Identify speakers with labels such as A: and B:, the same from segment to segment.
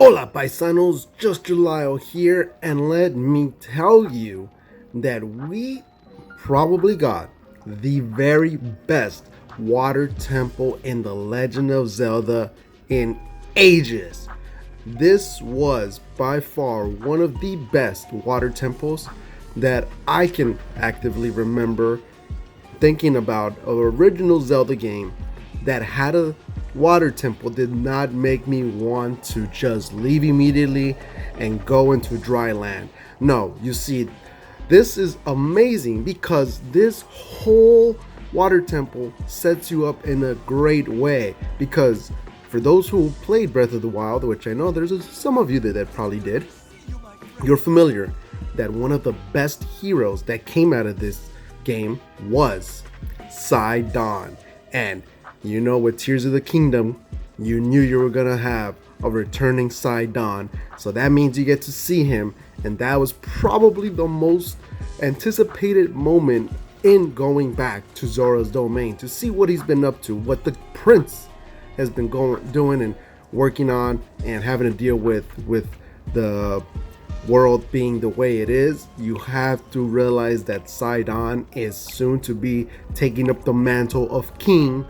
A: Hola paisanos, just Lyle here, and let me tell you that we probably got the very best water temple in the Legend of Zelda in ages. This was by far one of the best water temples that I can actively remember thinking about an original Zelda game that had a water temple did not make me want to just leave immediately and go into dry land. No, you see, this is amazing because this whole water temple sets you up in a great way. Because for those who played Breath of the Wild, which I know there's some of you that probably did, you're familiar that one of the best heroes that came out of this game was Sidon. And you know, with Tears of the Kingdom, you knew you were gonna have a returning Sidon. So that means you get to see him, and that was probably the most anticipated moment in going back to Zora's Domain to see what he's been up to, what the prince has been doing and working on, and having to deal with the world being the way it is. You have to realize that Sidon is soon to be taking up the mantle of king,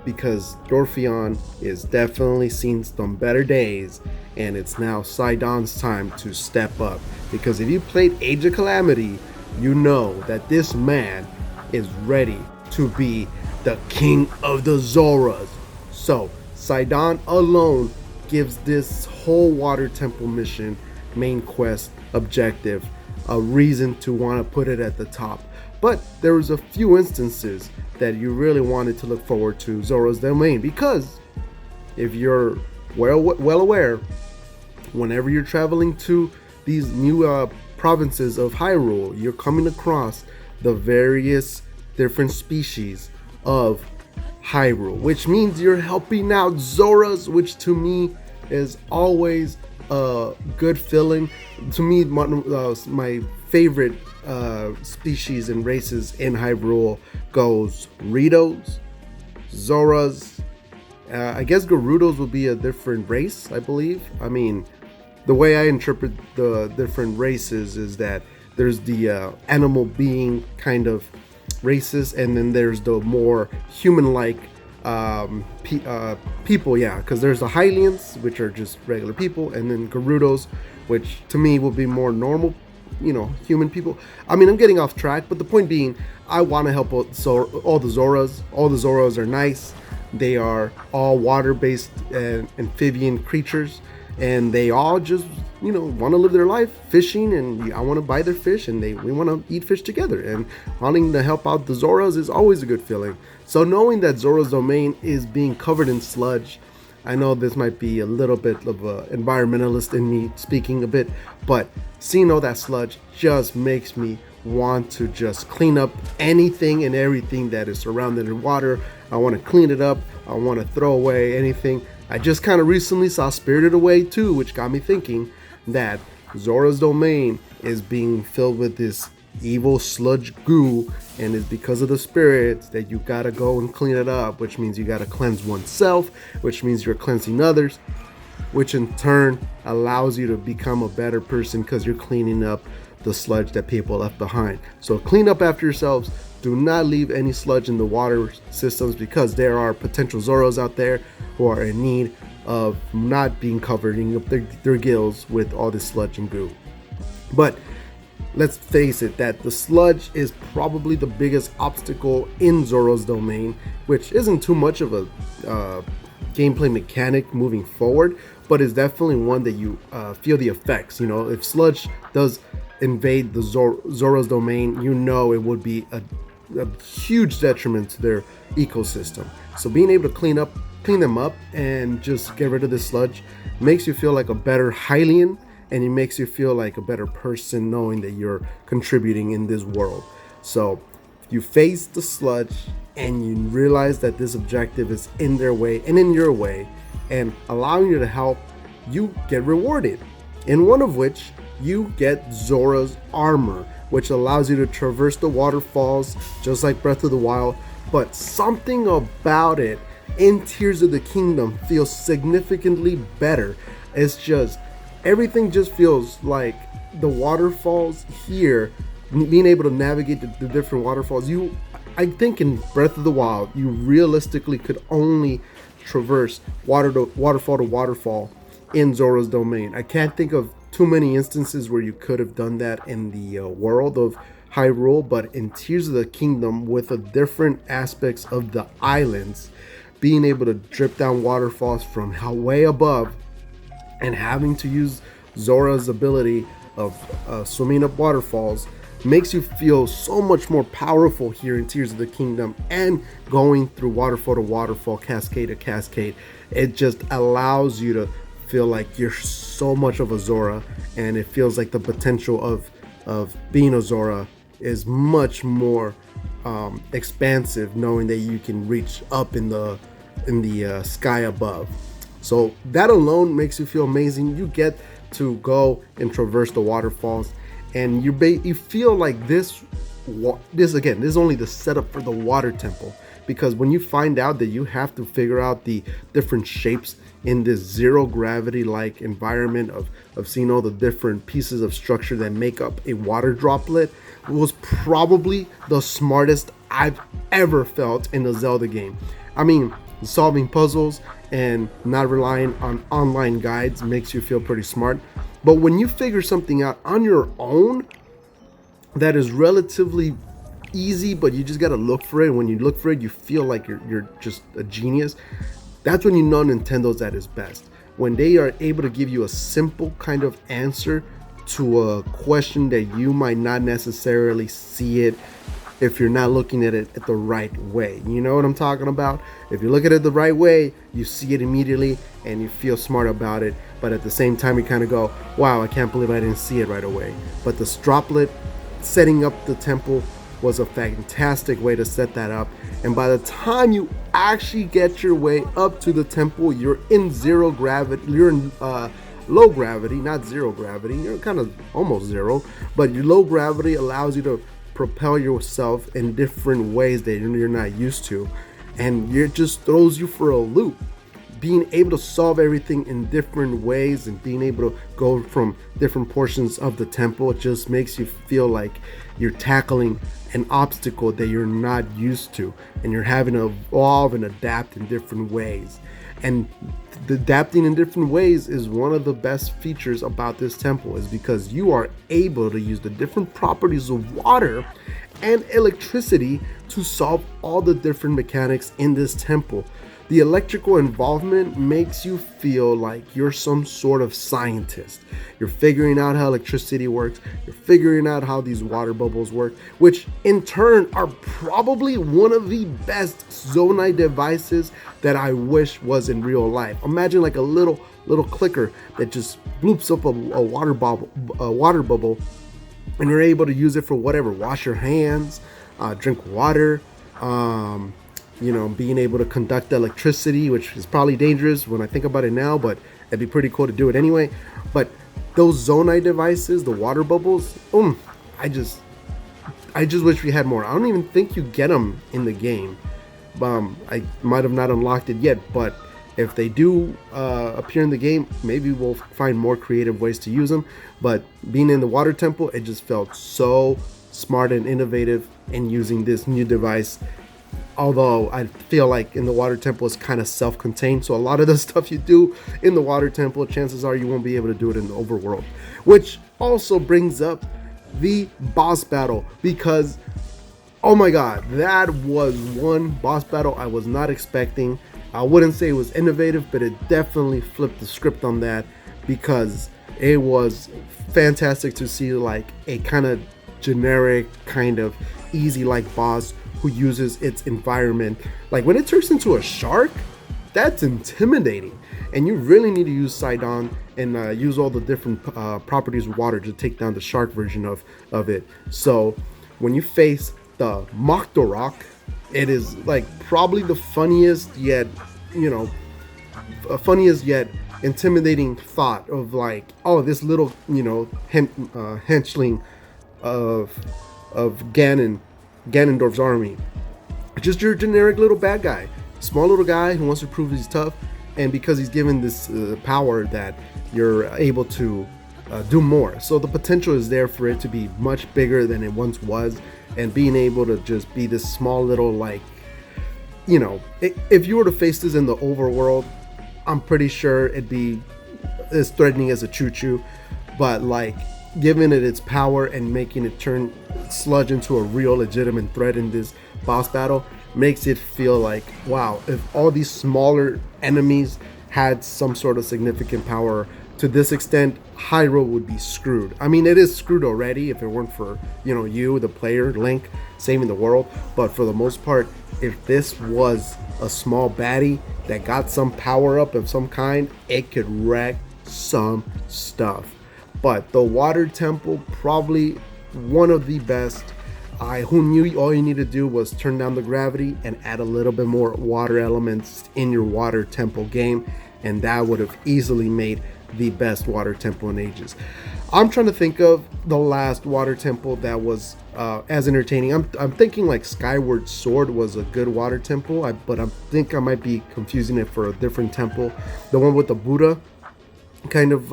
A: because Dorphion is definitely seen some better days, and it's now Sidon's time to step up. Because if you played Age of Calamity, you know that this man is ready to be the king of the Zoras. So Sidon alone gives this whole water temple mission, main quest, objective, a reason to want to put it at the top. But there was a few instances that you really wanted to look forward to Zora's Domain, because if you're well aware, whenever you're traveling to these new provinces of Hyrule, you're coming across the various different species of Hyrule, which means you're helping out Zoras, which to me is always a good feeling. To me, my favorite species and races in Hyrule goes Ritos, Zoras. I guess Gerudos will be a different race, I believe. I mean, the way I interpret the different races is that there's the animal being kind of races, and then there's the more human-like people, yeah, because there's the Hylians, which are just regular people, and then Gerudos, which to me will be more normal, human people. I mean, I'm getting off track, but the point being, I want to help out all the Zoras. All the Zoras are nice. They are all water-based and amphibian creatures, and they all just, want to live their life fishing, and I want to buy their fish, and we want to eat fish together. And wanting to help out the Zoras is always a good feeling. So knowing that Zora's Domain is being covered in sludge, I know this might be a little bit of an environmentalist in me speaking a bit, but seeing all that sludge just makes me want to just clean up anything and everything that is surrounded in water. I want to clean it up. I want to throw away anything. I just kind of recently saw Spirited Away too, which got me thinking that Zora's Domain is being filled with this evil sludge goo, and it's because of the spirits that you gotta go and clean it up, which means you gotta cleanse oneself, which means you're cleansing others, which in turn allows you to become a better person because you're cleaning up the sludge that people left behind. So clean up after yourselves. Do not leave any sludge in the water systems, because there are potential Zoros out there who are in need of not being covering up their gills with all this sludge and goo. But let's face it, that the sludge is probably the biggest obstacle in Zora's Domain, which isn't too much of a gameplay mechanic moving forward, but is definitely one that you feel the effects. If sludge does invade the Zora's Domain, it would be a huge detriment to their ecosystem. So being able to clean them up and just get rid of the sludge makes you feel like a better Hylian, and it makes you feel like a better person knowing that you're contributing in this world. So you face the sludge and you realize that this objective is in their way and in your way and allowing you to help, you get rewarded. In one of which you get Zora's armor, which allows you to traverse the waterfalls just like Breath of the Wild. But something about it in Tears of the Kingdom feels significantly better. It's just everything just feels like the waterfalls here, being able to navigate the different waterfalls. I think in Breath of the Wild, you realistically could only traverse waterfall to waterfall in Zora's domain. I can't think of too many instances where you could have done that in the world of Hyrule, but in Tears of the Kingdom, with the different aspects of the islands, being able to drip down waterfalls from way above and having to use Zora's ability of swimming up waterfalls makes you feel so much more powerful here in Tears of the Kingdom, and going through waterfall to waterfall, cascade to cascade. It just allows you to feel like you're so much of a Zora, and it feels like the potential of being a Zora is much more expansive, knowing that you can reach up in the sky above. So that alone makes you feel amazing. You get to go and traverse the waterfalls, and you feel like this is only the setup for the water temple, because when you find out that you have to figure out the different shapes in this zero gravity like environment of seeing all the different pieces of structure that make up a water droplet, was probably the smartest I've ever felt in a Zelda game. I mean, solving puzzles and not relying on online guides makes you feel pretty smart. But when you figure something out on your own that is relatively easy, but you just gotta look for it, and when you look for it, you feel like you're just a genius. That's when you know Nintendo's at its best. When they are able to give you a simple kind of answer to a question that you might not necessarily see it if you're not looking at it at the right way. You know what I'm talking about? If you look at it the right way, you see it immediately and you feel smart about it. But at the same time, you kind of go, wow, I can't believe I didn't see it right away. But the droplet setting up the temple was a fantastic way to set that up. And by the time you actually get your way up to the temple, you're in zero gravity. You're in low gravity, not zero gravity. You're kind of almost zero, but your low gravity allows you to propel yourself in different ways that you're not used to, and it just throws you for a loop. Being able to solve everything in different ways and being able to go from different portions of the temple, it just makes you feel like you're tackling an obstacle that you're not used to, and you're having to evolve and adapt in different ways. And the adapting in different ways is one of the best features about this temple, is because you are able to use the different properties of water and electricity to solve all the different mechanics in this temple. The electrical involvement makes you feel like you're some sort of scientist. You're figuring out how electricity works, you're figuring out how these water bubbles work, which in turn are probably one of the best Zonai devices that I wish was in real life. Imagine like a little clicker that just bloops up a water bubble, and you're able to use it for whatever. Wash your hands, drink water, being able to conduct electricity, which is probably dangerous when I think about it now, but it'd be pretty cool to do it anyway. But those Zonai devices, the water bubbles, I just wish we had more. I don't even think you get them in the game. I might have not unlocked it yet, but if they do appear in the game, maybe we'll find more creative ways to use them. But being in the water temple, it just felt so smart and innovative in using this new device. Although I feel like in the water temple it's kind of self-contained, so a lot of the stuff you do in the water temple, chances are you won't be able to do it in the overworld. Which also brings up the boss battle, because oh my god, that was one boss battle I was not expecting. I wouldn't say it was innovative, but it definitely flipped the script on that, because it was fantastic to see like a kind of generic, kind of easy like boss who uses its environment. Like when it turns into a shark, that's intimidating, and you really need to use Sidon and use all the different properties of water to take down the shark version of it. So when you face the Mokdorok, it is like probably the funniest yet intimidating thought of like, oh, this little henchling of Ganondorf's army, just your generic little bad guy. small little guy who wants to prove he's tough, and because he's given this power that you're able to do more. So the potential is there for it to be much bigger than it once was, and being able to just be this small little, like, you know, if you were to face this in the overworld, I'm pretty sure it'd be as threatening as a choo-choo, but like giving it its power and making it turn sludge into a real legitimate threat in this boss battle makes it feel like, wow, if all these smaller enemies had some sort of significant power to this extent, Hyrule would be screwed. I mean, it is screwed already if it weren't for, you know, you, the player, Link, saving the world. But for the most part, if this was a small baddie that got some power up of some kind, it could wreck some stuff. But the Water Temple, probably one of the best. Who knew all you need to do was turn down the gravity and add a little bit more water elements in your Water Temple game, and that would have easily made the best Water Temple in ages. I'm trying to think of the last Water Temple that was as entertaining. I'm thinking like Skyward Sword was a good Water Temple, but I think I might be confusing it for a different temple. The one with the Buddha, kind of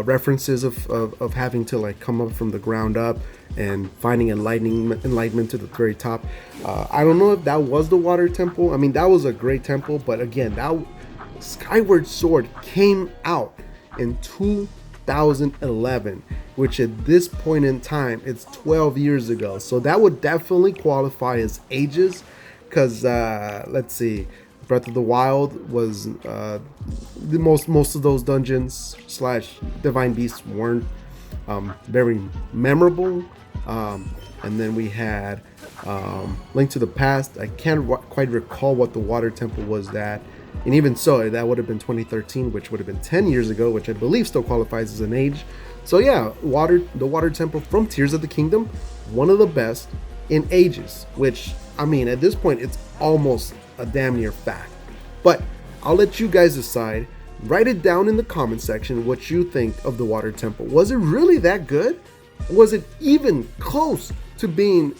A: references of having to like come up from the ground up and finding enlightenment to the very top. I don't know if that was the Water Temple. I mean, that was a great temple, but again, that Skyward Sword came out in 2011, which at this point in time, it's 12 years ago. So that would definitely qualify as ages, because let's see, Breath of the Wild was the most of those dungeons slash divine beasts weren't very memorable. And then we had Link to the Past. I can't quite recall what the Water Temple was that. And even so, that would have been 2013, which would have been 10 years ago, which I believe still qualifies as an age. So yeah, the Water Temple from Tears of the Kingdom, one of the best in ages, which, I mean, at this point, it's almost a damn near fact. But I'll let you guys decide. Write it down in the comment section what you think of the Water Temple. Was it really that good? Was it even close to being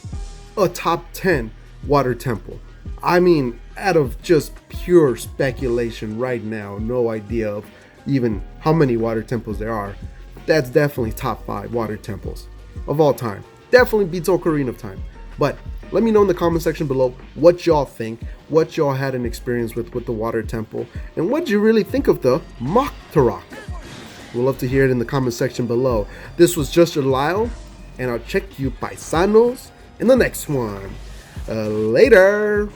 A: a top 10 Water Temple? I mean, out of just pure speculation right now, no idea of even how many Water Temples there are, that's definitely top 5 Water Temples of all time. Definitely beats Ocarina of Time. But let me know in the comment section below what y'all think, what y'all had an experience with the Water Temple, and what you really think of the Mach Turok. We'd love to hear it in the comment section below. This was Just Your Lyle, and I'll check you paisanos in the next one. Later!